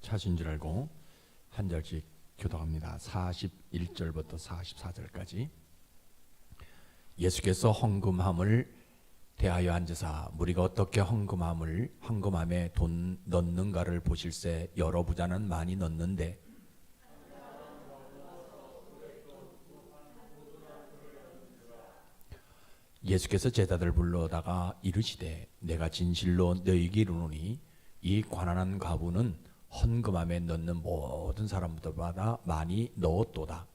차신 줄 알고 한 절씩 교독합니다. 41절부터 44절까지. 예수께서 헌금함을 대하여 앉으사 무리가 어떻게 헌금함에 돈 넣는가를 보실새 여러 부자는 많이 넣는데 예수께서 제자들 불러다가 이르시되 내가 진실로 너희에게 이르노니 이 가난한 과부는 헌금함에 넣는 모든 사람들마다 많이 넣었도다.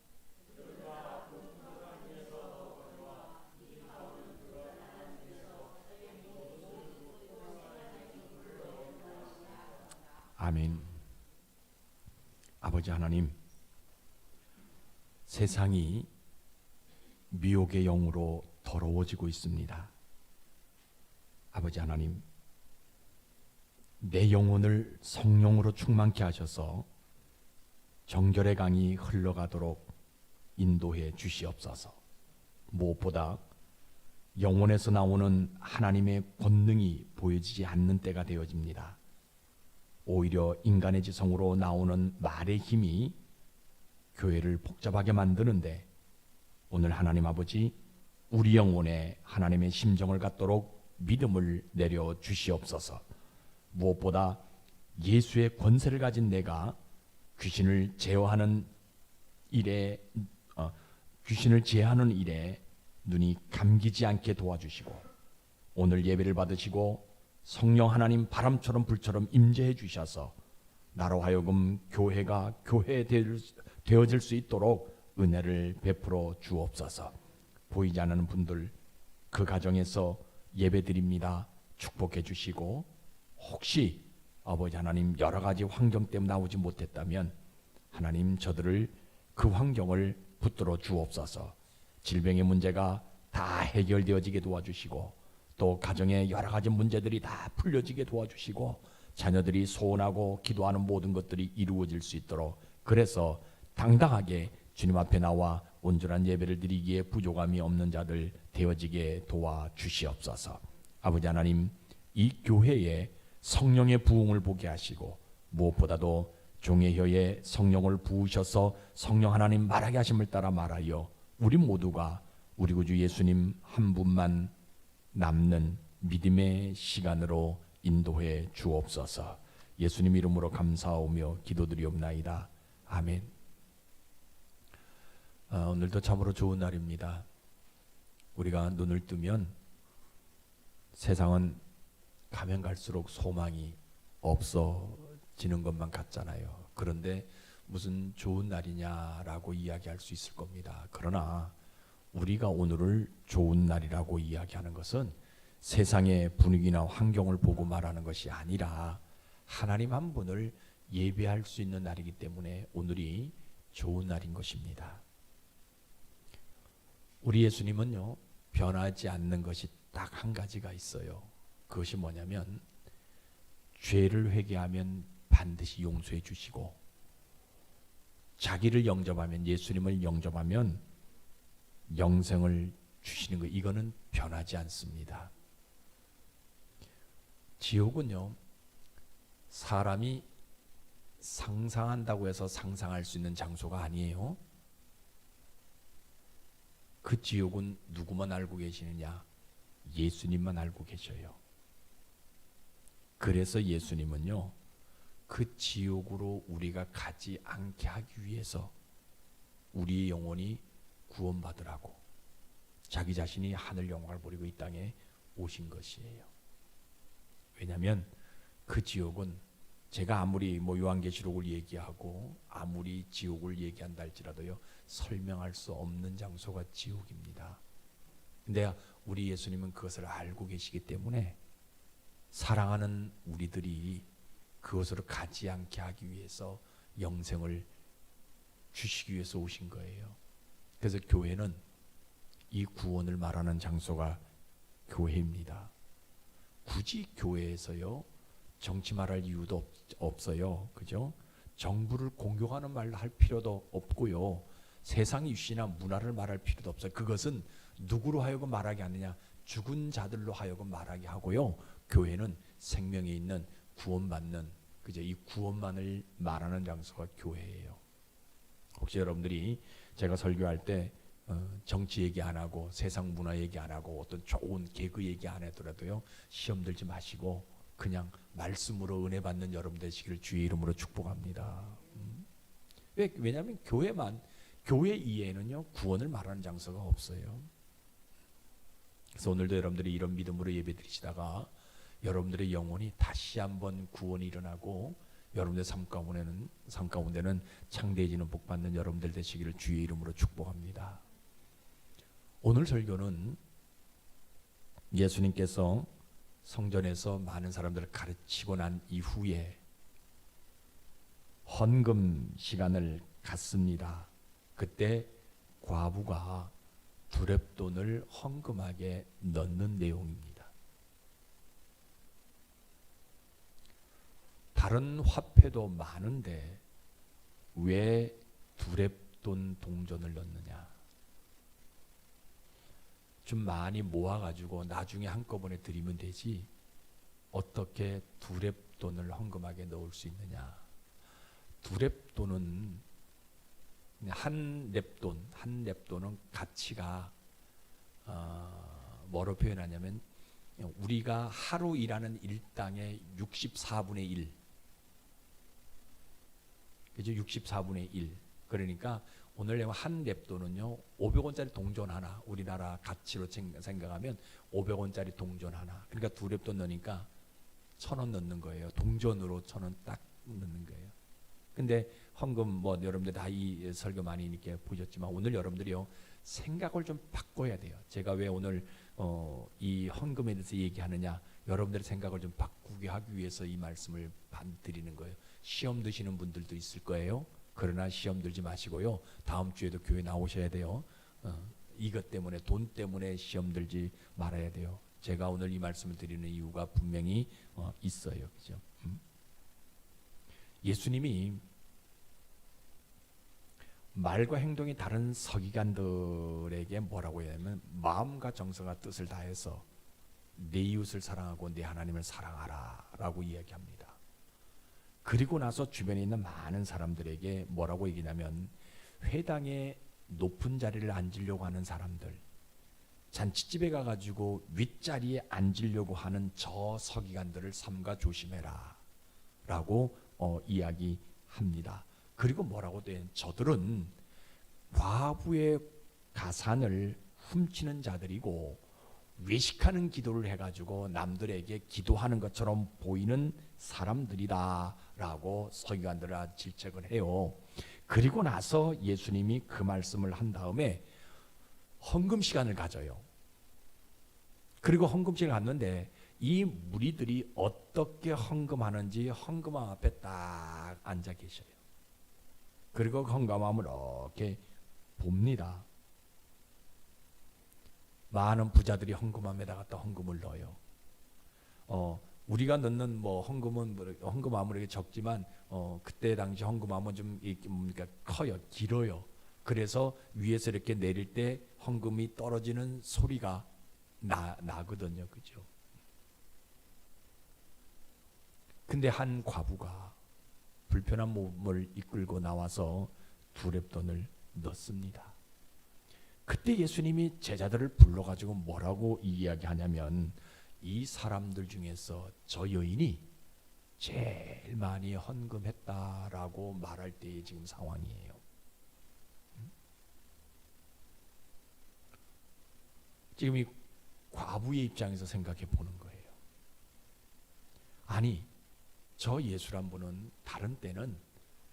아멘. 아버지 하나님, 세상이 미혹의 영으로 더러워지고 있습니다. 아버지 하나님, 내 영혼을 성령으로 충만케 하셔서 정결의 강이 흘러가도록 인도해 주시옵소서. 무엇보다 영혼에서 나오는 하나님의 권능이 보여지지 않는 때가 되어집니다. 오히려 인간의 지성으로 나오는 말의 힘이 교회를 복잡하게 만드는데 오늘 하나님 아버지 우리 영혼에 하나님의 심정을 갖도록 믿음을 내려 주시옵소서. 무엇보다 예수의 권세를 가진 내가 귀신을 제어하는 일에 눈이 감기지 않게 도와주시고 오늘 예배를 받으시고 성령 하나님 바람처럼 불처럼 임재해 주셔서 나로 하여금 교회가 교회 되어질 수 있도록 은혜를 베풀어 주옵소서. 보이지 않는 분들 그 가정에서 예배드립니다. 축복해 주시고 혹시 아버지 하나님 여러 가지 환경 때문에 나오지 못했다면 하나님 저들을 그 환경을 붙들어 주옵소서. 질병의 문제가 다 해결되어지게 도와주시고 또 가정의 여러 가지 문제들이 다 풀려지게 도와주시고 자녀들이 소원하고 기도하는 모든 것들이 이루어질 수 있도록 그래서 당당하게 주님 앞에 나와 온전한 예배를 드리기에 부족함이 없는 자들 되어지게 도와주시옵소서. 아버지 하나님 이 교회에 성령의 부흥을 보게 하시고 무엇보다도 종의 혀에 성령을 부으셔서 성령 하나님 말하게 하심을 따라 말하여 우리 모두가 우리 구주 예수님 한 분만 남는 믿음의 시간으로 인도해 주옵소서. 예수님 이름으로 감사하오며 기도드리옵나이다. 아멘. 오늘도 참으로 좋은 날입니다. 우리가 눈을 뜨면 세상은 가면 갈수록 소망이 없어지는 것만 같잖아요. 그런데 무슨 좋은 날이냐라고 이야기할 수 있을 겁니다. 그러나 우리가 오늘을 좋은 날이라고 이야기하는 것은 세상의 분위기나 환경을 보고 말하는 것이 아니라 하나님 한 분을 예배할 수 있는 날이기 때문에 오늘이 좋은 날인 것입니다. 우리 예수님은요 변하지 않는 것이 딱 한 가지가 있어요. 그것이 뭐냐면 죄를 회개하면 반드시 용서해 주시고 자기를 영접하면 예수님을 영접하면 영생을 주시는 거 이거는 변하지 않습니다. 지옥은요 사람이 상상한다고 해서 상상할 수 있는 장소가 아니에요. 그 지옥은 누구만 알고 계시느냐? 예수님만 알고 계셔요. 그래서 예수님은요 그 지옥으로 우리가 가지 않게 하기 위해서 우리의 영혼이 구원받으라고 자기 자신이 하늘 영광을 버리고 이 땅에 오신 것이에요. 왜냐하면 그 지옥은 제가 아무리 요한계시록을 얘기하고 아무리 지옥을 얘기한다 할지라도요 설명할 수 없는 장소가 지옥입니다. 근데 우리 예수님은 그것을 알고 계시기 때문에 사랑하는 우리들이 그것으로 가지 않게 하기 위해서 영생을 주시기 위해서 오신 거예요. 그래서 교회는 이 구원을 말하는 장소가 교회입니다. 굳이 교회에서요 정치 말할 이유도 없어요. 그죠? 정부를 공격하는 말 할 필요도 없고요. 세상 이슈나 문화를 말할 필요도 없어요. 그것은 누구로 하여금 말하게 하느냐? 죽은 자들로 하여금 말하게 하고요. 교회는 생명이 있는 구원받는 그저 이 구원만을 말하는 장소가 교회예요. 혹시 여러분들이 제가 설교할 때 정치 얘기 안 하고 세상 문화 얘기 안 하고 어떤 좋은 개그 얘기 안 하더라도요, 시험 들지 마시고 그냥 말씀으로 은혜 받는 여러분 되시기를 주의 이름으로 축복합니다. 왜냐하면 교회 이외에는요 구원을 말하는 장소가 없어요. 그래서 오늘도 여러분들이 이런 믿음으로 예배 드리시다가 여러분들의 영혼이 다시 한번 구원이 일어나고 여러분들 삶 가운데는 창대해지는 복 받는 여러분들 되시기를 주의 이름으로 축복합니다. 오늘 설교는 예수님께서 성전에서 많은 사람들을 가르치고 난 이후에 헌금 시간을 갖습니다. 그때 과부가 두렙돈을 헌금하게 넣는 내용입니다. 다른 화폐도 많은데 왜 두렙돈 동전을 넣느냐? 좀 많이 모아가지고 나중에 한꺼번에 드리면 되지 어떻게 두렙돈을 헌금하게 넣을 수 있느냐? 두렙돈은 한 렙돈은 가치가 뭐로 표현하냐면 우리가 하루 일하는 일당의 64분의 1, 그죠? 64분의 1. 그러니까 오늘 한 렙돈은요 500원짜리 동전 하나, 우리나라 가치로 생각하면 500원짜리 동전 하나. 그러니까 두 렙돈 넣으니까 1,000원 넣는 거예요. 동전으로 1,000원 딱 넣는 거예요. 근데 헌금 뭐 여러분들 다 이 설교 많이 이렇게 보셨지만 오늘 여러분들이요 생각을 좀 바꿔야 돼요. 제가 왜 오늘 이 헌금에 대해서 얘기하느냐, 여러분들의 생각을 좀 바꾸게 하기 위해서 이 말씀을 드리는 거예요. 시험 드시는 분들도 있을 거예요. 그러나 시험 들지 마시고요, 다음 주에도 교회 나오셔야 돼요. 이것 때문에, 돈 때문에 시험 들지 말아야 돼요. 제가 오늘 이 말씀을 드리는 이유가 분명히 있어요. 그죠? 예수님이 말과 행동이 다른 서기관들에게 뭐라고 해야 하면 마음과 정성과 뜻을 다해서 내 이웃을 사랑하고 내 하나님을 사랑하라 라고 이야기합니다. 그리고 나서 주변에 있는 많은 사람들에게 뭐라고 얘기냐면 회당에 높은 자리를 앉으려고 하는 사람들, 잔치집에 가가지고 윗자리에 앉으려고 하는 저 서기관들을 삼가 조심해라 라고 이야기합니다. 그리고 뭐라고 돼? 저들은 과부의 가산을 훔치는 자들이고 외식하는 기도를 해가지고 남들에게 기도하는 것처럼 보이는 사람들이다 라고 서기관들은 질책을 해요. 그리고 나서 예수님이 그 말씀을 한 다음에 헌금 시간을 가져요. 그리고 헌금 시간을 갔는데 이 무리들이 어떻게 헌금하는지 헌금함 앞에 딱 앉아 계셔요. 그리고 헌금함을 이렇게 봅니다. 많은 부자들이 헌금함에다가 또 헌금을 넣어요. 우리가 넣는 뭐 헌금은 헌금함은 이렇게 적지만 그때 당시 헌금함은 좀 뭡니까 커요, 길어요. 그래서 위에서 이렇게 내릴 때 헌금이 떨어지는 소리가 나거든요, 그죠? 근데 한 과부가 불편한 몸을 이끌고 나와서 두렙돈을 넣습니다. 그때 예수님이 제자들을 불러가지고 뭐라고 이야기하냐면 이 사람들 중에서 저 여인이 제일 많이 헌금했다라고 말할 때의 지금 상황이에요. 지금 이 과부의 입장에서 생각해 보는 거예요. 아니, 저 예수란 분은 다른 때는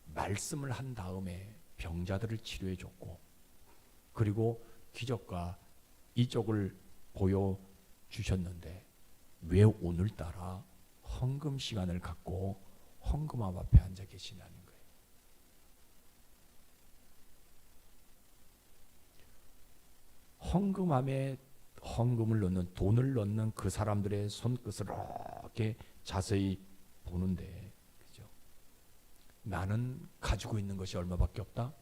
말씀을 한 다음에 병자들을 치료해 줬고 그리고 기적과 이쪽을 보여주셨는데 왜 오늘따라 헌금 시간을 갖고 헌금함 앞에 앉아 계시냐는 거예요. 헌금함에 헌금을 넣는, 돈을 넣는 그 사람들의 손끝을 이렇게 자세히 보는데, 그죠? 나는 가지고 있는 것이 얼마밖에 없다?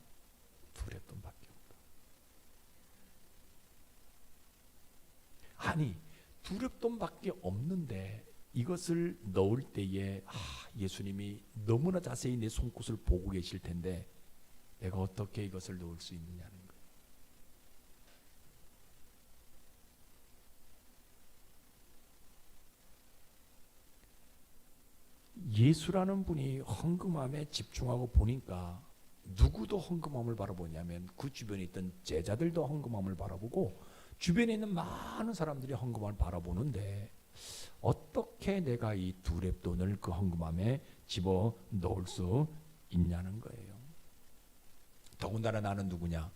두렙돈밖에 없다. 아니, 두렙돈밖에 없는데 이것을 넣을 때에 예수님이 너무나 자세히 내 손끝을 보고 계실 텐데 내가 어떻게 이것을 넣을 수 있느냐는 거예요. 예수라는 분이 헌금함에 집중하고 보니까 누구도 헌금함을 바라보냐면 그 주변에 있던 제자들도 헌금함을 바라보고 주변에 있는 많은 사람들이 헌금함을 바라보는데 어떻게 내가 이 두 렙돈을 그 헌금함에 집어 넣을 수 있냐는 거예요. 더군다나 나는 누구냐?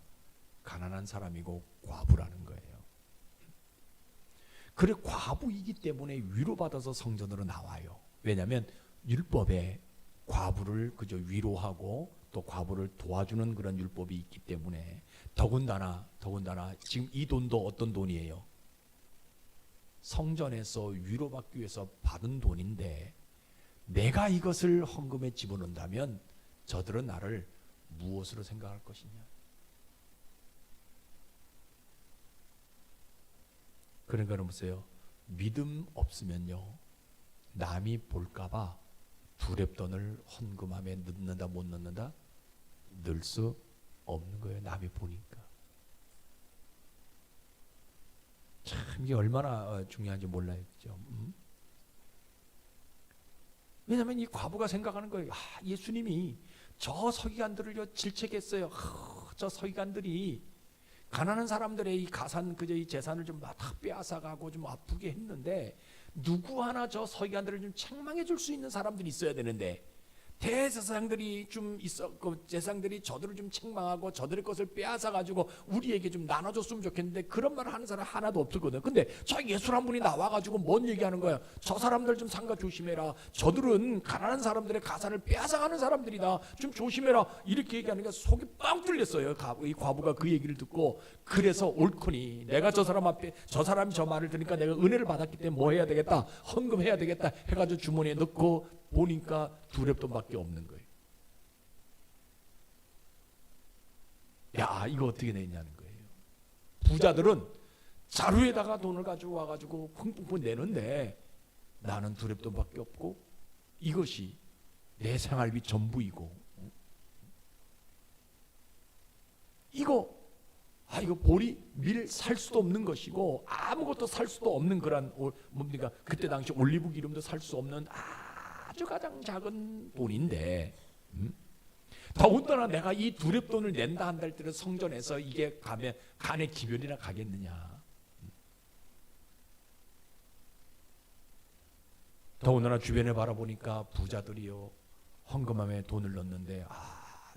가난한 사람이고 과부라는 거예요. 그래 과부이기 때문에 위로받아서 성전으로 나와요. 왜냐하면 율법에 과부를 그저 위로하고 또 과부를 도와주는 그런 율법이 있기 때문에 더군다나 지금 이 돈도 어떤 돈이에요? 성전에서 위로받기 위해서 받은 돈인데 내가 이것을 헌금에 집어넣는다면 저들은 나를 무엇으로 생각할 것이냐? 그러니까 보세요. 믿음 없으면요 남이 볼까봐 두 렙돈을 헌금함에 넣는다 못 넣는다? 넣을 수 없는 거예요. 남이 보니까. 참 이게 얼마나 중요한지 몰라요. 그죠? 왜냐하면 이 과부가 생각하는 거예요. 예수님이 저 서기관들을 질책했어요. 저 서기관들이 가난한 사람들의 이 가산 그저 이 재산을 좀 다 빼앗아가고 좀 아프게 했는데 누구 하나 저 서기관들을 좀 책망해 줄 수 있는 사람들이 있어야 되는데 대제사장들이 좀 있어 그 제사장들이 저들을 좀 책망하고 저들의 것을 빼앗아 가지고 우리에게 좀 나눠줬으면 좋겠는데 그런 말을 하는 사람 하나도 없었거든. 근데 저 예수란 분이 나와 가지고 뭔 얘기하는 거야? 저 사람들 좀 삼가 조심해라. 저들은 가난한 사람들의 가산을 빼앗아가는 사람들이다. 좀 조심해라. 이렇게 얘기하니까 속이 빵 뚫렸어요. 이 과부가 그 얘기를 듣고 그래서 옳거니 내가 저 사람 앞에 저 사람이 저 말을 들으니까 내가 은혜를 받았기 때문에 뭐 해야 되겠다? 헌금해야 되겠다. 해가지고 주머니에 넣고 보니까 두 렙돈밖에 없는 거예요. 야 이거 어떻게 내냐는 거예요. 부자들은 자루에다가 돈을 가지고 와가지고 쿵쿵쿵 내는데 나는 두 렙돈밖에 없고 이것이 내 생활비 전부이고 이거 보리 밀 살 수도 없는 것이고 아무것도 살 수도 없는 그런 뭡니까 그때 당시 올리브 기름도 살 수 없는 아주 가장 작은 돈인데 더군다나 내가 이 두 렙돈을 낸다 한다 할 때는 성전에서 이게 가면 간의 기별이나 가겠느냐. 더군다나 주변을 바라보니까 부자들이요 헌금함에 돈을 넣는데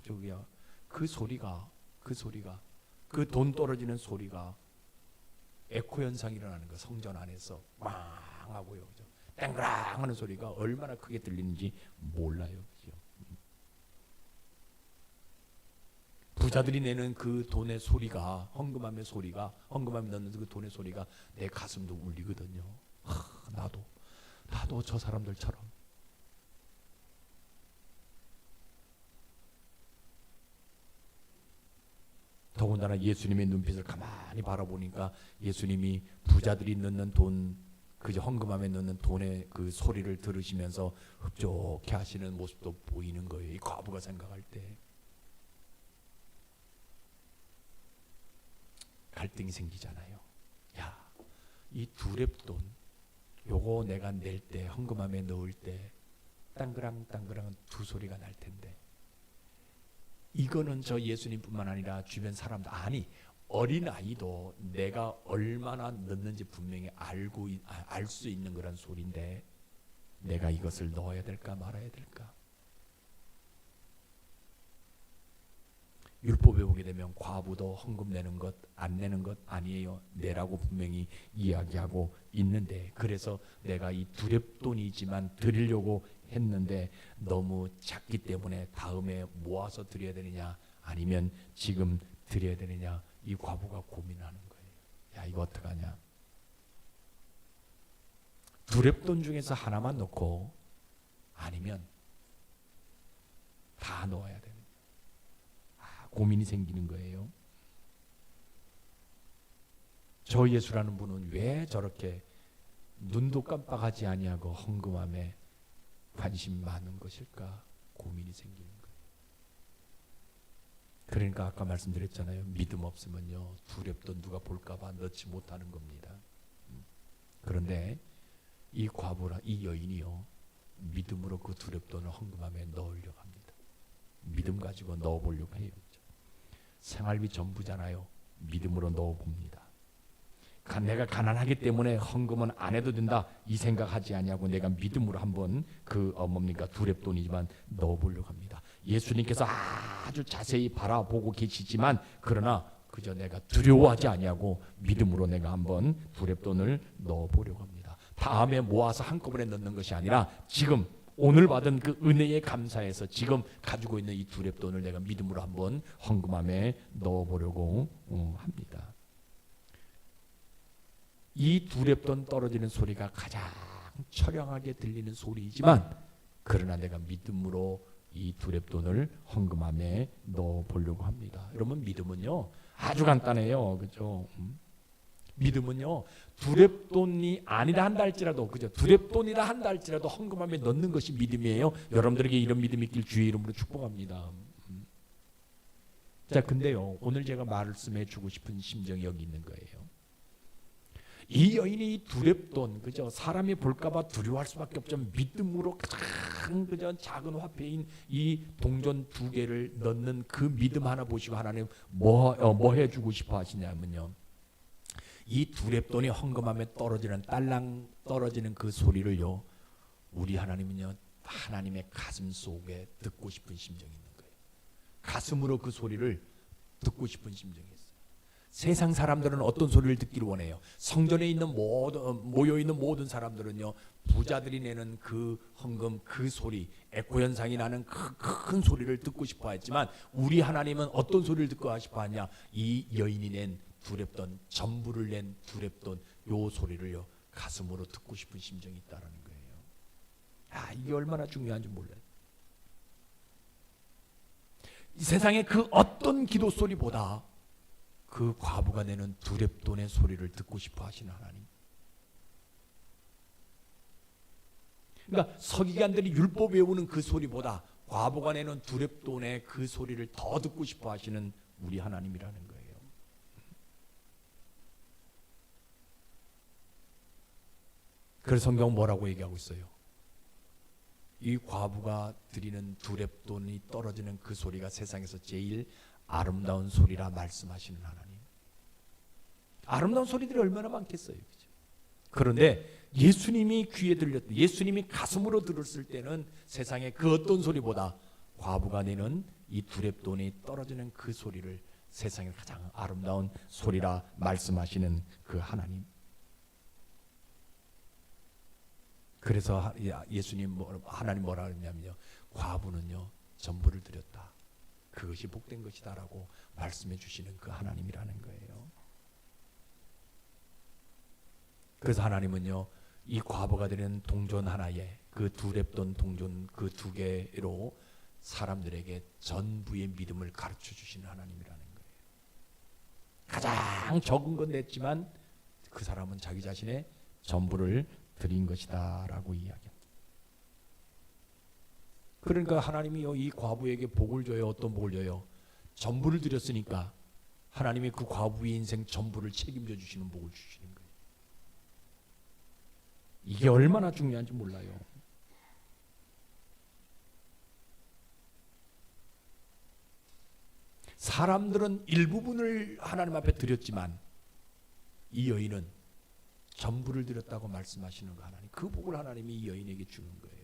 저기야 그 소리가 그 돈 떨어지는 소리가 에코 현상이 일어나는 거 성전 안에서 망 하고요. 그죠? 땡그랑 하는 소리가 얼마나 크게 들리는지 몰라요. 그죠? 부자들이 내는 그 돈의 소리가 헌금함의 소리가 헌금함에 넣는 그 돈의 소리가 내 가슴도 울리거든요. 나도 저 사람들처럼 더군다나 예수님의 눈빛을 가만히 바라보니까 예수님이 부자들이 넣는 돈 그저 헌금함에 넣는 돈의 그 소리를 들으시면서 흡족해 하시는 모습도 보이는 거예요. 이 과부가 생각할 때 갈등이 생기잖아요. 이 두 렙돈 요거 내가 낼 때 헌금함에 넣을 때 땅그랑 두 소리가 날 텐데 이거는 저 예수님뿐만 아니라 주변 사람들 어린아이도 내가 얼마나 넣는지 분명히 알 수 있는 그런 소리인데 내가 이것을 넣어야 될까 말아야 될까? 율법에 보게 되면 과부도 헌금 내는 것 안 내는 것 아니에요. 내라고 분명히 이야기하고 있는데 그래서 내가 이 두 렙돈이지만 드리려고 했는데 너무 작기 때문에 다음에 모아서 드려야 되느냐 아니면 지금 드려야 되느냐 이 과부가 고민하는 거예요. 이거 어떡하냐. 두 렙돈 중에서 하나만 넣고 아니면 다 넣어야 되느냐 고민이 생기는 거예요. 저 예수라는 분은 왜 저렇게 눈도 깜빡하지 아니하고 헌금함에 관심 많은 것일까 고민이 생기는 거예요. 그러니까 아까 말씀드렸잖아요. 믿음 없으면요 두렵던 누가 볼까봐 넣지 못하는 겁니다. 그런데 이 과부라 이 여인이요 믿음으로 그 두렵돈을 헌금함에 넣으려고 합니다. 믿음 가지고 넣어보려고 해요. 생활비 전부잖아요. 믿음으로 넣어봅니다. 내가 가난하기 때문에 헌금은 안 해도 된다 이 생각하지 아니하고 내가 믿음으로 한번 두렵돈이지만 넣어보려고 합니다. 예수님께서 아주 자세히 바라보고 계시지만 그러나 그저 내가 두려워하지 아니하고 믿음으로 내가 한번 두렵돈을 넣어보려고 합니다. 다음에 모아서 한꺼번에 넣는 것이 아니라 지금 오늘 받은 그 은혜에 감사해서 지금 가지고 있는 이 두렵돈을 내가 믿음으로 한번 헌금함에 넣어보려고 합니다. 이 두렵돈 떨어지는 소리가 가장 처량하게 들리는 소리이지만 그러나 내가 믿음으로 이 두렵돈을 헌금함에 넣어보려고 합니다. 여러분 믿음은요 아주 간단해요. 그죠? 믿음은요 두렵돈이 아니라 한다 할지라도 그죠? 두렵돈이라 한다 할지라도 헌금함에 넣는 것이 믿음이에요. 여러분들에게 이런 믿음이 있길 주의 이름으로 축복합니다. 자 근데요 오늘 제가 말씀해 주고 싶은 심정이 여기 있는 거예요. 이 여인이 두렵돈 그죠? 사람이 볼까봐 두려워할 수밖에 없지만 믿음으로 가장 그저 작은 화폐인 이 동전 2개를 넣는 그 믿음 하나 보시고 하나님 뭐 해주고 싶어 하시냐면요. 이 두렵돈이 헌금함에 떨어지는 딸랑 떨어지는 그 소리를요 우리 하나님은요 하나님의 가슴 속에 듣고 싶은 심정이 있는 거예요. 가슴으로 그 소리를 듣고 싶은 심정이 있어요. 세상 사람들은 어떤 소리를 듣기를 원해요? 성전에 있는 모여있는 모든 사람들은요 부자들이 내는 그 헌금 그 소리 에코 현상이 나는 큰 소리를 듣고 싶어 했지만 우리 하나님은 어떤 소리를 듣고 싶어 하냐? 이 여인이 낸 두렵돈 전부를 낸 두렵돈 요 소리를요 가슴으로 듣고 싶은 심정이 있다라는 거예요. 이게 얼마나 중요한지 몰라요. 이 세상의 그 어떤 기도 소리보다 그 과부가 내는 두렵돈의 소리를 듣고 싶어 하시는 하나님. 그러니까 서기관들이 율법 외우는 그 소리보다 과부가 내는 두렵돈의 그 소리를 더 듣고 싶어 하시는 우리 하나님이라는 거예요. 그래서 성경 뭐라고 얘기하고 있어요? 이 과부가 드리는 두렵돈이 떨어지는 그 소리가 세상에서 제일 아름다운 소리라 말씀하시는 하나님. 아름다운 소리들이 얼마나 많겠어요. 그죠? 그런데 예수님이 귀에 들렸 예수님이 가슴으로 들었을 때는 세상의 그 어떤 소리보다 과부가 내는 이 두렵돈이 떨어지는 그 소리를 세상의 가장 아름다운 소리라 말씀하시는 그 하나님. 그래서 예수님 하나님 뭐라 그러냐면요 과부는요 전부를 드렸다. 그것이 복된 것이다라고 말씀해 주시는 그 하나님이라는 거예요. 그래서 하나님은요 이 과부가 드리는 동전 하나에 그 두렵돈 동전 그 2개로 사람들에게 전부의 믿음을 가르쳐 주시는 하나님이라는 거예요. 가장 적은 건 냈지만 그 사람은 자기 자신의 전부를 드린 것이다 라고 이야기합니다. 그러니까 하나님이요 이 과부에게 복을 줘요. 어떤 복을 줘요? 전부를 드렸으니까 하나님이 그 과부의 인생 전부를 책임져 주시는 복을 주시는 거예요. 이게 얼마나 중요한지 몰라요. 사람들은 일부분을 하나님 앞에 드렸지만 이 여인은 전부를 드렸다고 말씀하시는 거 하나님. 그 복을 하나님이 이 여인에게 주는 거예요.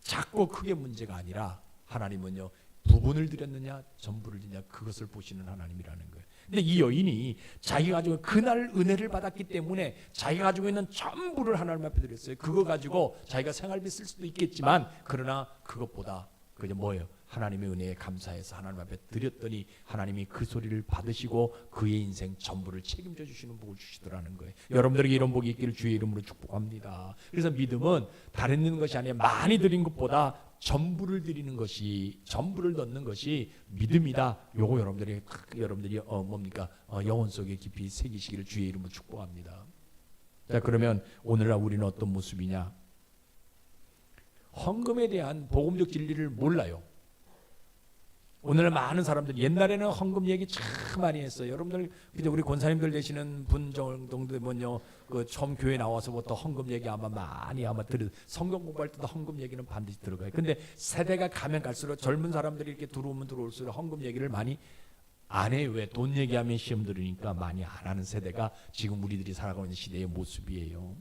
작고 크게 문제가 아니라 하나님은요 부분을 드렸느냐 전부를 드렸느냐 그것을 보시는 하나님이라는 거예요. 근데 이 여인이 자기가 가지고 그날 은혜를 받았기 때문에 자기가 가지고 있는 전부를 하나님 앞에 드렸어요. 그거 가지고 자기가 생활비 쓸 수도 있겠지만 그러나 그것보다 그게 뭐예요? 하나님의 은혜에 감사해서 하나님 앞에 드렸더니 하나님이 그 소리를 받으시고 그의 인생 전부를 책임져 주시는 복을 주시더라는 거예요. 여러분들에게 이런 복이 있기를 주의 이름으로 축복합니다. 그래서 믿음은 다른 있는 것이 아니라 많이 드린 것보다 전부를 드리는 것이 전부를 넣는 것이 믿음이다. 요거 여러분들이 영혼 속에 깊이 새기시기를 주의 이름으로 축복합니다. 자, 그러면 오늘날 우리는 어떤 모습이냐? 헌금에 대한 복음적 진리를 몰라요. 오늘날 많은 사람들, 옛날에는 헌금 얘기 참 많이 했어요. 여러분들 그저 우리 권사님들 되시는 분 정도면요, 그 처음 교회 나와서부터 헌금 얘기 아마 많이 성경 공부할 때도 헌금 얘기는 반드시 들어가요. 근데 세대가 가면 갈수록 젊은 사람들이 이렇게 들어오면 들어올수록 헌금 얘기를 많이 안 해요. 왜? 돈 얘기하면 시험 들으니까 많이 안 하는 세대가 지금 우리들이 살아가고 있는 시대의 모습이에요.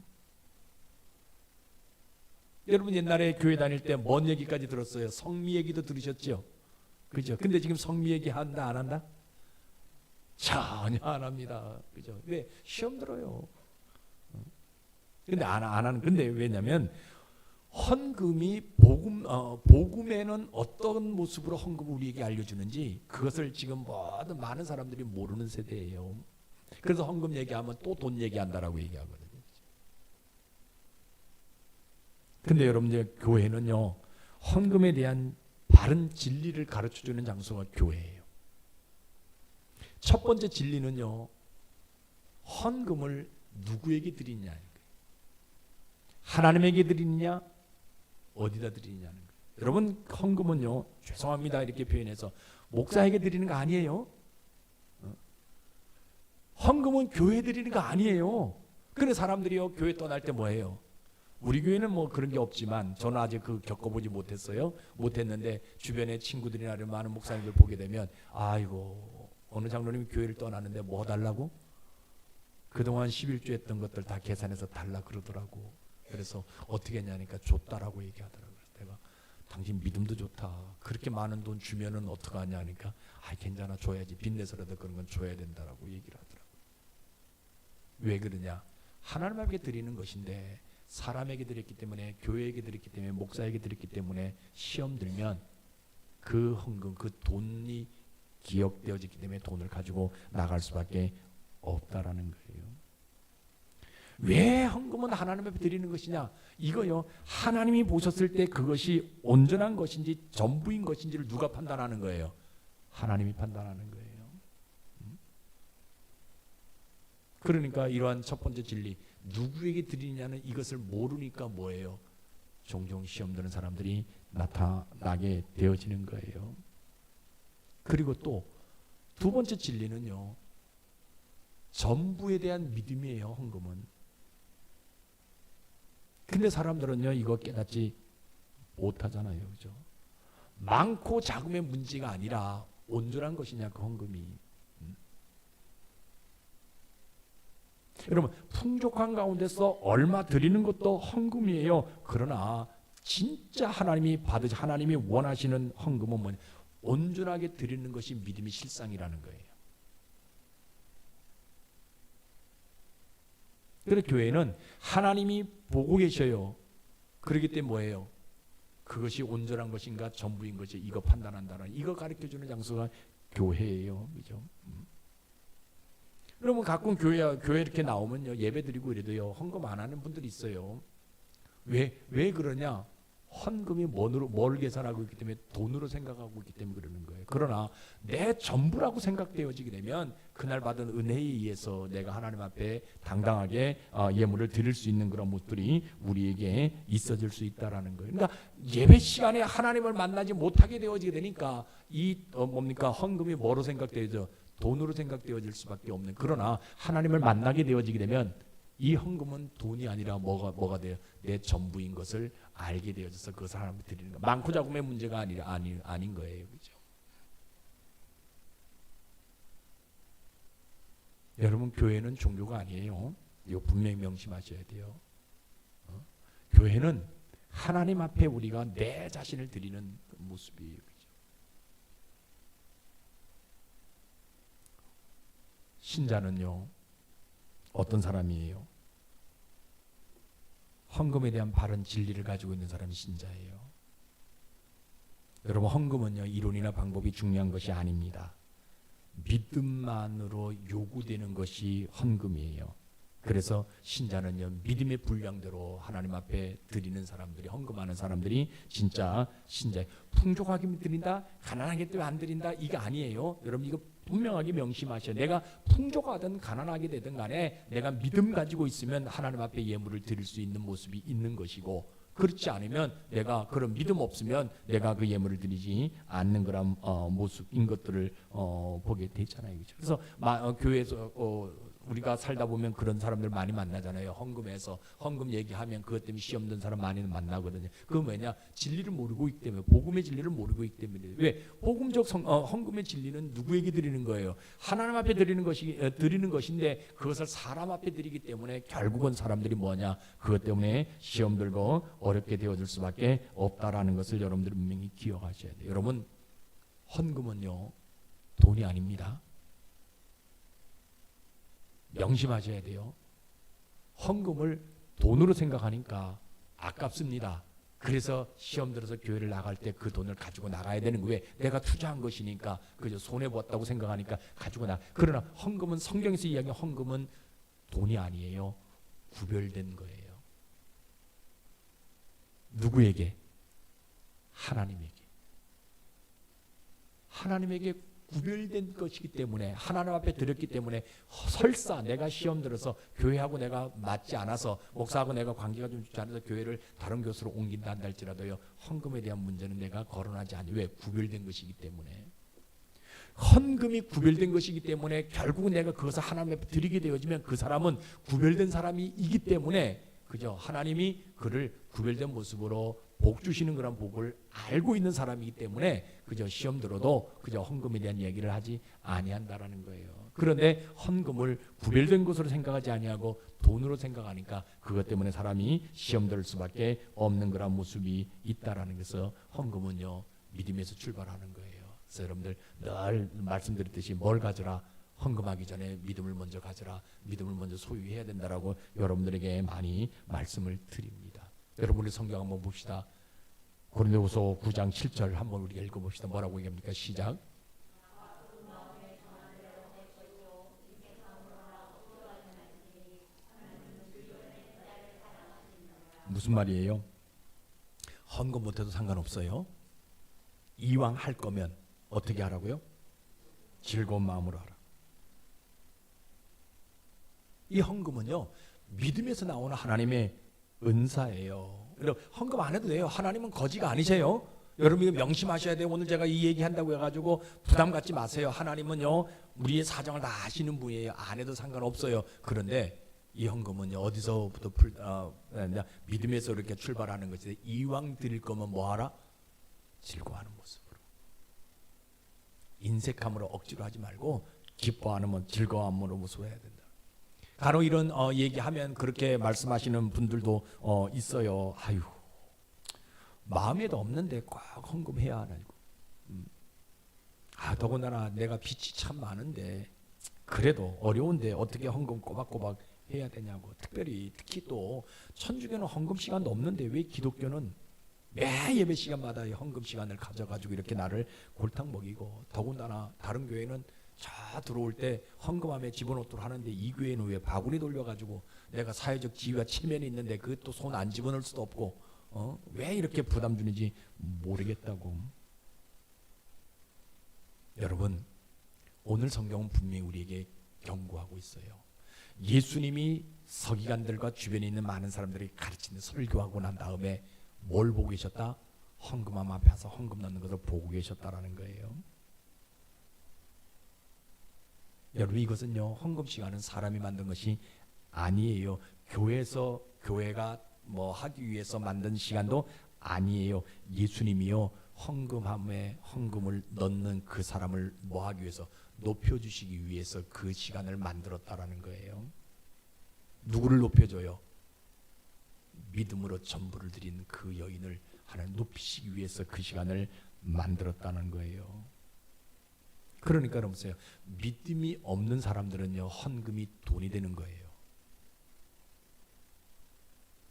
여러분 옛날에 교회 다닐 때 뭔 얘기까지 들었어요? 성미 얘기도 들으셨죠? 그죠? 근데 지금 성미 얘기 한다 안 한다? 전혀 안 합니다. 그죠? 왜? 시험 들어요. 근데 안 하는. 근데 왜냐면 헌금이 복음에는 어떤 모습으로 헌금을 우리에게 알려주는지 그것을 지금 모든 많은 사람들이 모르는 세대예요. 그래서 헌금 얘기하면 또 돈 얘기한다라고 얘기하거든요. 근데 여러분들 교회는요, 헌금에 대한 바른 진리를 가르쳐주는 장소가 교회예요. 첫 번째 진리는요, 헌금을 누구에게 드리냐, 하나님에게 드리느냐, 어디다 드리느냐는 거예요. 여러분 헌금은요, 죄송합니다 이렇게 표현해서 목사에게 드리는 거 아니에요. 헌금은 교회에 드리는 거 아니에요. 그런데 사람들이요, 교회 떠날 때 뭐해요? 우리 교회는 뭐 그런 게 없지만 저는 아직 그 겪어보지 못했는데 주변에 친구들이나 많은 목사님들 보게 되면 아이고 어느 장로님이 교회를 떠나는데 뭐 달라고? 그동안 11조 했던 것들 다 계산해서 달라 그러더라고. 그래서 어떻게 했냐니까 줬다라고 얘기하더라고요. 내가 당신 믿음도 좋다. 그렇게 많은 돈 주면은 어떡하냐 하니까 괜찮아 줘야지. 빚내서라도 그런 건 줘야 된다라고 얘기를 하더라고요. 왜 그러냐? 하나님 앞에 드리는 것인데 사람에게 드렸기 때문에, 교회에게 드렸기 때문에, 목사에게 드렸기 때문에 시험 들면 그 헌금, 그 돈이 기억되어지기 때문에 돈을 가지고 나갈 수밖에 없다라는 거예요. 왜 헌금은 하나님 앞에 드리는 것이냐? 이거요, 하나님이 보셨을 때 그것이 온전한 것인지 전부인 것인지를 누가 판단하는 거예요? 하나님이 판단하는 거예요. 그러니까 이러한 첫 번째 진리, 누구에게 드리냐는 이것을 모르니까 뭐예요? 종종 시험 드는 사람들이 나타나게 되어지는 거예요. 그리고 또 두 번째 진리는요, 전부에 대한 믿음이에요. 헌금은. 근데 사람들은요 이거 깨닫지 못하잖아요. 그죠? 많고 작음의 문제가 아니라 온전한 것이냐 그 헌금이. 여러분 풍족한 가운데서 얼마 드리는 것도 헌금이에요. 그러나 진짜 하나님이 원하시는 헌금은 뭐냐? 온전하게 드리는 것이 믿음의 실상이라는 거예요. 그래서 교회는 하나님이 보고 계셔요. 그렇기 때문에 뭐예요? 그것이 온전한 것인가 전부인 것이 이거 판단한다는, 이거 가르쳐주는 장소가 교회예요. 그죠? 여러분 가끔 교회 이렇게 나오면요, 예배 드리고 이래도요 헌금 안 하는 분들이 있어요. 왜 그러냐? 헌금이 뭘 계산하고 있기 때문에, 돈으로 생각하고 있기 때문에 그러는 거예요. 그러나 내 전부라고 생각되어지게 되면 그날 받은 은혜에 의해서 내가 하나님 앞에 당당하게 예물을 드릴 수 있는 그런 모습들이 우리에게 있어질 수 있다라는 거예요. 그러니까 예배 시간에 하나님을 만나지 못하게 되어지게 되니까 헌금이 뭐로 생각되어져? 돈으로 생각되어질 수밖에 없는. 그러나 하나님을 만나게 되어지게 되면 이 헌금은 돈이 아니라 뭐가 돼요? 내 전부인 것을 알게 되어져서 그것을 하나님께 드리는 거. 많고 작음의 문제가 아닌 거예요. 그죠? 여러분 교회는 종교가 아니에요. 이거 분명히 명심하셔야 돼요. 교회는 하나님 앞에 우리가 내 자신을 드리는 그 모습이에요. 그죠? 신자는요 어떤 사람이에요? 헌금에 대한 바른 진리를 가지고 있는 사람이 신자예요. 여러분 헌금은요 이론이나 방법이 중요한 것이 아닙니다. 믿음만으로 요구되는 것이 헌금이에요. 그래서 신자는요 믿음의 분량대로 하나님 앞에 드리는 사람들이, 헌금하는 사람들이 진짜 신자예요. 풍족하게 드린다, 가난하게 때문에 안 드린다, 이거 아니에요. 여러분 이거 분명하게 명심하셔야. 내가 풍족하든 가난하게 되든 간에 내가 믿음 가지고 있으면 하나님 앞에 예물을 드릴 수 있는 모습이 있는 것이고, 그렇지 않으면 내가 그런 믿음 없으면 내가 그 예물을 드리지 않는 그런 모습인 것들을 보게 되잖아요. 그렇죠? 그래서 교회에서 우리가 살다 보면 그런 사람들 많이 만나잖아요. 헌금해서 헌금 얘기하면 그것 때문에 시험 든 사람 많이 만나거든요. 그건 왜냐? 진리를 모르고 있기 때문에, 복음의 진리를 모르고 있기 때문에. 왜? 복음적 헌금의 진리는 누구에게 드리는 거예요? 하나님 앞에 드리는 것인데 그것을 사람 앞에 드리기 때문에 결국은 사람들이 뭐냐? 그것 때문에 시험 들고 어렵게 되어질 수밖에 없다라는 것을 여러분들이 분명히 기억하셔야 돼요. 여러분, 헌금은요 돈이 아닙니다. 명심하셔야 돼요. 헌금을 돈으로 생각하니까 아깝습니다. 그래서 시험 들어서 교회를 나갈 때 그 돈을 가지고 나가야 되는 거예요. 내가 투자한 것이니까, 그저 손해봤다고 생각하니까 가지고 그러나 헌금은, 성경에서 이야기한 헌금은 돈이 아니에요. 구별된 거예요. 누구에게? 하나님에게. 하나님에게 구별된 것이기 때문에, 하나님 앞에 드렸기 때문에, 설사 내가 시험 들어서 교회하고 내가 맞지 않아서, 목사하고 내가 관계가 좀 좋지 않아서 교회를 다른 교수로 옮긴다 한다 할지라도요, 헌금에 대한 문제는 내가 거론하지 않아요. 왜? 구별된 것이기 때문에. 헌금이 구별된 것이기 때문에 결국은 내가 그것을 하나님 앞에 드리게 되어지면 그 사람은 구별된 사람이기 때문에, 그죠? 하나님이 그를 구별된 모습으로 복 주시는 그런 복을 알고 있는 사람이기 때문에 그저 시험 들어도 그저 헌금에 대한 얘기를 하지 아니한다라는 거예요. 그런데 헌금을 구별된 것으로 생각하지 아니하고 돈으로 생각하니까 그것 때문에 사람이 시험 들 수밖에 없는 그런 모습이 있다라는 것을, 헌금은요 믿음에서 출발하는 거예요. 그래서 여러분들 늘 말씀드렸듯이 뭘 가져라? 헌금하기 전에 믿음을 먼저 가져라. 믿음을 먼저 소유해야 된다라고 여러분들에게 많이 말씀을 드립니다. 여러분, 우리 성경 한번 봅시다. 고린도후서 9장 7절 한번 우리가 읽어봅시다. 뭐라고 얘기합니까? 시작. 무슨 말이에요? 헌금 못해도 상관없어요. 이왕 할 거면 어떻게 하라고요? 즐거운 마음으로 하라. 이 헌금은요 믿음에서 나오는 하나님의 은사예요. 헌금 안 해도 돼요. 하나님은 거지가 아니세요. 여러분, 이거 명심하셔야 돼요. 오늘 제가 이 얘기한다고 해가지고 부담 갖지 마세요. 하나님은요 우리의 사정을 다 아시는 분이에요. 안 해도 상관없어요. 그런데 이 헌금은요 어디서부터 믿음에서 이렇게 출발하는 것이, 이왕 드릴 거면 뭐하라? 즐거워하는 모습으로. 인색함으로 억지로 하지 말고 기뻐하는 즐거움으로 모습을 해야 된다. 간혹 이런 얘기하면 그렇게 말씀하시는 분들도 있어요. 아유, 마음에도 없는데 꼭 헌금해야 하나고. 더군다나 내가 빚이 참 많은데 그래도 어려운데 어떻게 헌금 꼬박꼬박 해야 되냐고. 특히 또 천주교는 헌금 시간도 없는데 왜 기독교는 매 예배 시간마다 헌금 시간을 가져가지고 이렇게 나를 골탕 먹이고, 더군다나 다른 교회는 자 들어올 때 헌금함에 집어넣도록 하는데 이 교회는 왜 바구니 돌려가지고 내가 사회적 지위와 칠면이 있는데 그것도 손 안 집어넣을 수도 없고 왜 이렇게 부담 주는지 모르겠다고. 여러분, 오늘 성경은 분명히 우리에게 경고하고 있어요. 예수님이 서기관들과 주변에 있는 많은 사람들이 가르치는 설교하고 난 다음에 뭘 보고 계셨다? 헌금함 앞에 와서 헌금 넣는 것을 보고 계셨다라는 거예요. 여러분, 이것은요 헌금 시간은 사람이 만든 것이 아니에요. 교회가 뭐 하기 위해서 만든 시간도 아니에요. 예수님이요 헌금함에 헌금을 넣는 그 사람을 뭐 하기 위해서, 높여주시기 위해서 그 시간을 만들었다라는 거예요. 누구를 높여줘요? 믿음으로 전부를 드린 그 여인을 하나님 높이시기 위해서 그 시간을 만들었다는 거예요. 그러니까 여러분, 믿음이 없는 사람들은요 헌금이 돈이 되는 거예요.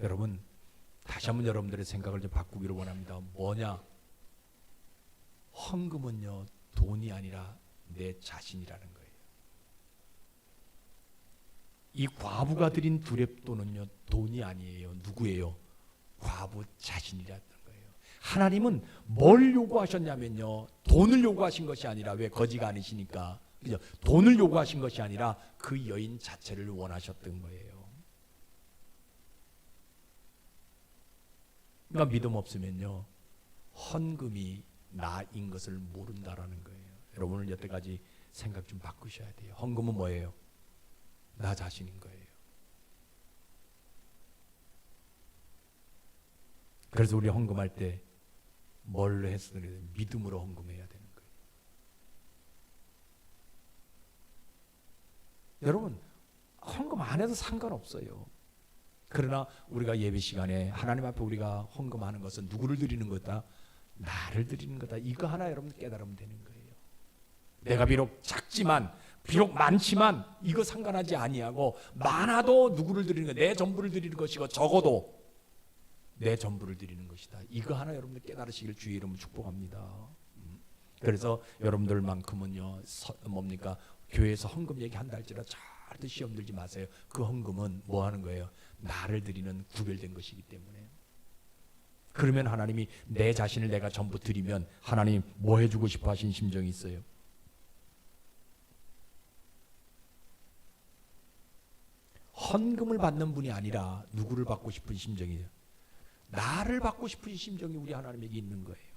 여러분, 다시 한번 여러분들의 생각을 좀 바꾸기를 원합니다. 뭐냐? 헌금은요 돈이 아니라 내 자신이라는 거예요. 이 과부가 드린 두렙돈은요 돈이 아니에요. 누구예요? 과부 자신이라는 거예요. 하나님은 뭘 요구하셨냐면요 돈을 요구하신 것이 아니라, 왜? 거지가 아니시니까 그죠? 돈을 요구하신 것이 아니라 그 여인 자체를 원하셨던 거예요. 그러니까 믿음 없으면요, 헌금이 나인 것을 모른다라는 거예요. 여러분은 여태까지 생각 좀 바꾸셔야 돼요. 헌금은 뭐예요? 나 자신인 거예요. 그래서 우리 헌금할 때 뭘로 했으면 믿음으로 헌금해야 되는 거예요. 여러분, 헌금 안 해도 상관없어요. 그러나 우리가 예배 시간에 하나님 앞에 우리가 헌금하는 것은 누구를 드리는 거다? 나를 드리는 거다. 이거 하나 여러분 깨달으면 되는 거예요. 내가 비록 작지만, 비록 많지만 이거 상관하지 아니하고, 많아도 누구를 드리는 거, 내 전부를 드리는 것이고, 적어도 내 전부를 드리는 것이다. 이거 하나 여러분들 깨달으시길 주의 이름으로 축복합니다. 그래서 여러분들만큼은요, 뭡니까? 교회에서 헌금 얘기한다 할지라도 절대 시험 들지 마세요. 그 헌금은 뭐 하는 거예요? 나를 드리는 구별된 것이기 때문에. 그러면 하나님이 내 자신을 내가 전부 드리면 하나님 뭐 해주고 싶어 하신 심정이 있어요? 헌금을 받는 분이 아니라 누구를 받고 싶은 심정이에요? 나를 받고 싶은 심정이 우리 하나님에게 있는 거예요.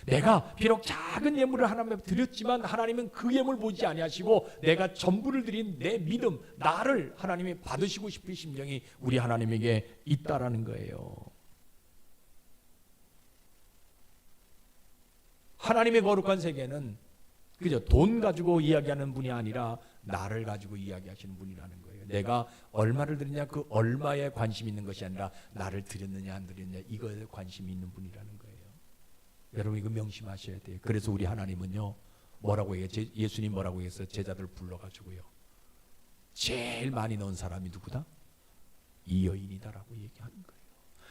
내가 비록 작은 예물을 하나님께 드렸지만 하나님은 그 예물 보지 아니하시고 내가 전부를 드린 내 믿음, 나를 하나님이 받으시고 싶은 심정이 우리 하나님에게 있다라는 거예요. 하나님의 거룩한 세계는 그죠? 돈 가지고 이야기하는 분이 아니라 나를 가지고 이야기하시는 분이라는 거예요. 내가 얼마를 드리냐, 그 얼마에 관심 있는 것이 아니라 나를 드렸느냐 안 드렸느냐 이거에 관심이 있는 분이라는 거예요. 여러분 이거 명심하셔야 돼요. 그래서 우리 하나님은요 뭐라고 얘기해요? 예수님 뭐라고 얘기했어요? 제자들 불러가지고요, 제일 많이 넣은 사람이 누구다? 이 여인이다라고 얘기하는 거예요.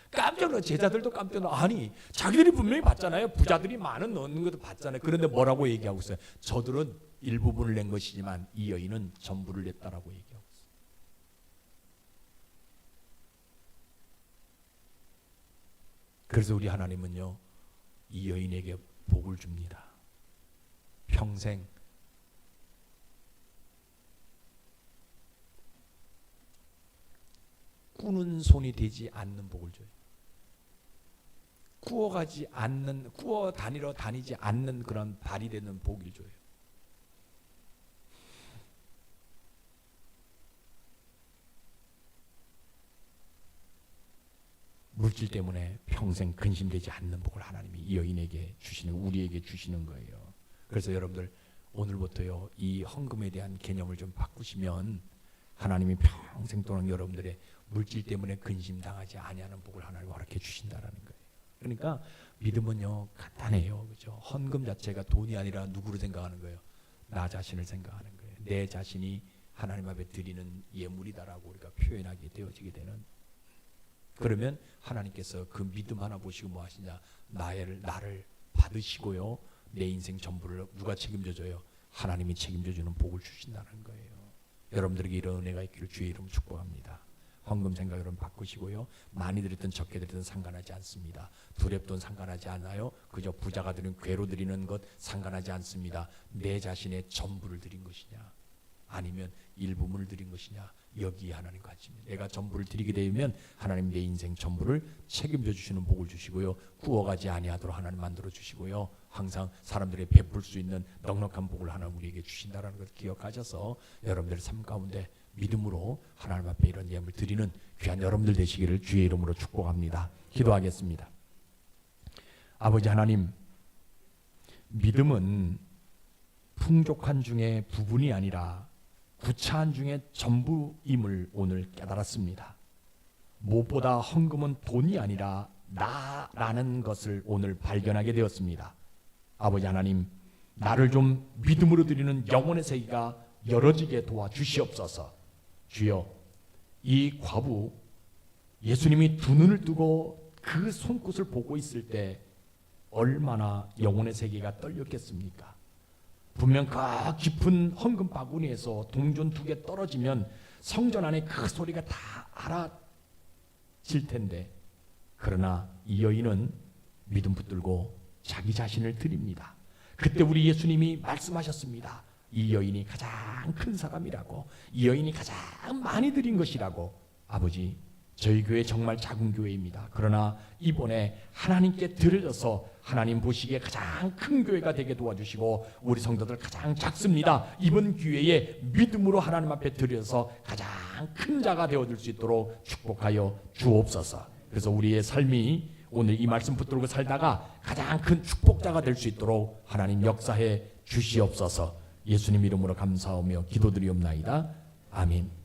깜짝 놀라, 제자들도 깜짝 놀라. 아니 자기들이 분명히 봤잖아요. 부자들이 많은 넣는 것도 봤잖아요. 그런데 뭐라고 얘기하고 있어요? 저들은 일부분을 낸 것이지만 이 여인은 전부를 냈다라고 얘기하고 있어요. 그래서 우리 하나님은요 이 여인에게 복을 줍니다. 평생 꾸는 손이 되지 않는 복을 줘요. 꾸어가지 않는, 꾸어 다니러 다니지 않는 그런 발이 되는 복을 줘요. 물질 때문에 평생 근심되지 않는 복을 하나님이 이 여인에게 주시는, 우리에게 주시는 거예요. 그래서 여러분들 오늘부터요 이 헌금에 대한 개념을 좀 바꾸시면 하나님이 평생 동안 여러분들의 물질 때문에 근심당하지 아니하는 복을 하나님 허락해 주신다라는 거예요. 그러니까 믿음은요 간단해요. 그죠? 헌금 자체가 돈이 아니라 누구를 생각하는 거예요? 나 자신을 생각하는 거예요. 내 자신이 하나님 앞에 드리는 예물이다라고 우리가 표현하게 되어지게 되는. 그러면 하나님께서 그 믿음 하나 보시고 뭐 하시냐? 나를 받으시고요 내 인생 전부를 누가 책임져줘요? 하나님이 책임져주는 복을 주신다는 거예요. 여러분들에게 이런 은혜가 있기를 주의 이름으로 축복합니다. 헌금 생각 여러분 바꾸시고요. 많이 드렸든 적게 드렸든 상관하지 않습니다. 두렵돈 상관하지 않아요. 그저 부자가 드린 괴로 드리는 것 상관하지 않습니다. 내 자신의 전부를 드린 것이냐 아니면 일부분을 드린 것이냐 여기에 하나님 관심입니다. 내가 전부를 드리게 되면 하나님 내 인생 전부를 책임져 주시는 복을 주시고요. 구워가지 아니하도록 하나님 만들어 주시고요. 항상 사람들이 베풀 수 있는 넉넉한 복을 하나님 우리에게 주신다는 것을 기억하셔서 여러분들의 삶 가운데 믿음으로 하나님 앞에 이런 예물 드리는 귀한 여러분들 되시기를 주의 이름으로 축복합니다. 기도하겠습니다. 아버지 하나님, 믿음은 풍족한 중에 부분이 아니라 구차한 중에 전부임을 오늘 깨달았습니다. 무엇보다 헌금은 돈이 아니라 나라는 것을 오늘 발견하게 되었습니다. 아버지 하나님, 나를 좀 믿음으로 드리는 영혼의 세계가 열어지게 도와주시옵소서. 주여, 이 과부 예수님이 두 눈을 뜨고 그 손끝을 보고 있을 때 얼마나 영혼의 세계가 떨렸겠습니까? 분명 그 깊은 헌금 바구니에서 동전 2개 떨어지면 성전 안에 그 소리가 다 알아질 텐데, 그러나 이 여인은 믿음 붙들고 자기 자신을 드립니다. 그때 우리 예수님이 말씀하셨습니다. 이 여인이 가장 큰 사람이라고, 이 여인이 가장 많이 드린 것이라고. 아버지, 저희 교회 정말 작은 교회입니다. 그러나 이번에 하나님께 드려져서 하나님 보시기에 가장 큰 교회가 되게 도와주시고, 우리 성도들 가장 작습니다. 이번 기회에 믿음으로 하나님 앞에 드려서 가장 큰 자가 되어줄 수 있도록 축복하여 주옵소서. 그래서 우리의 삶이 오늘 이 말씀 붙들고 살다가 가장 큰 축복자가 될 수 있도록 하나님 역사해 주시옵소서. 예수님 이름으로 감사하며 기도드리옵나이다. 아멘.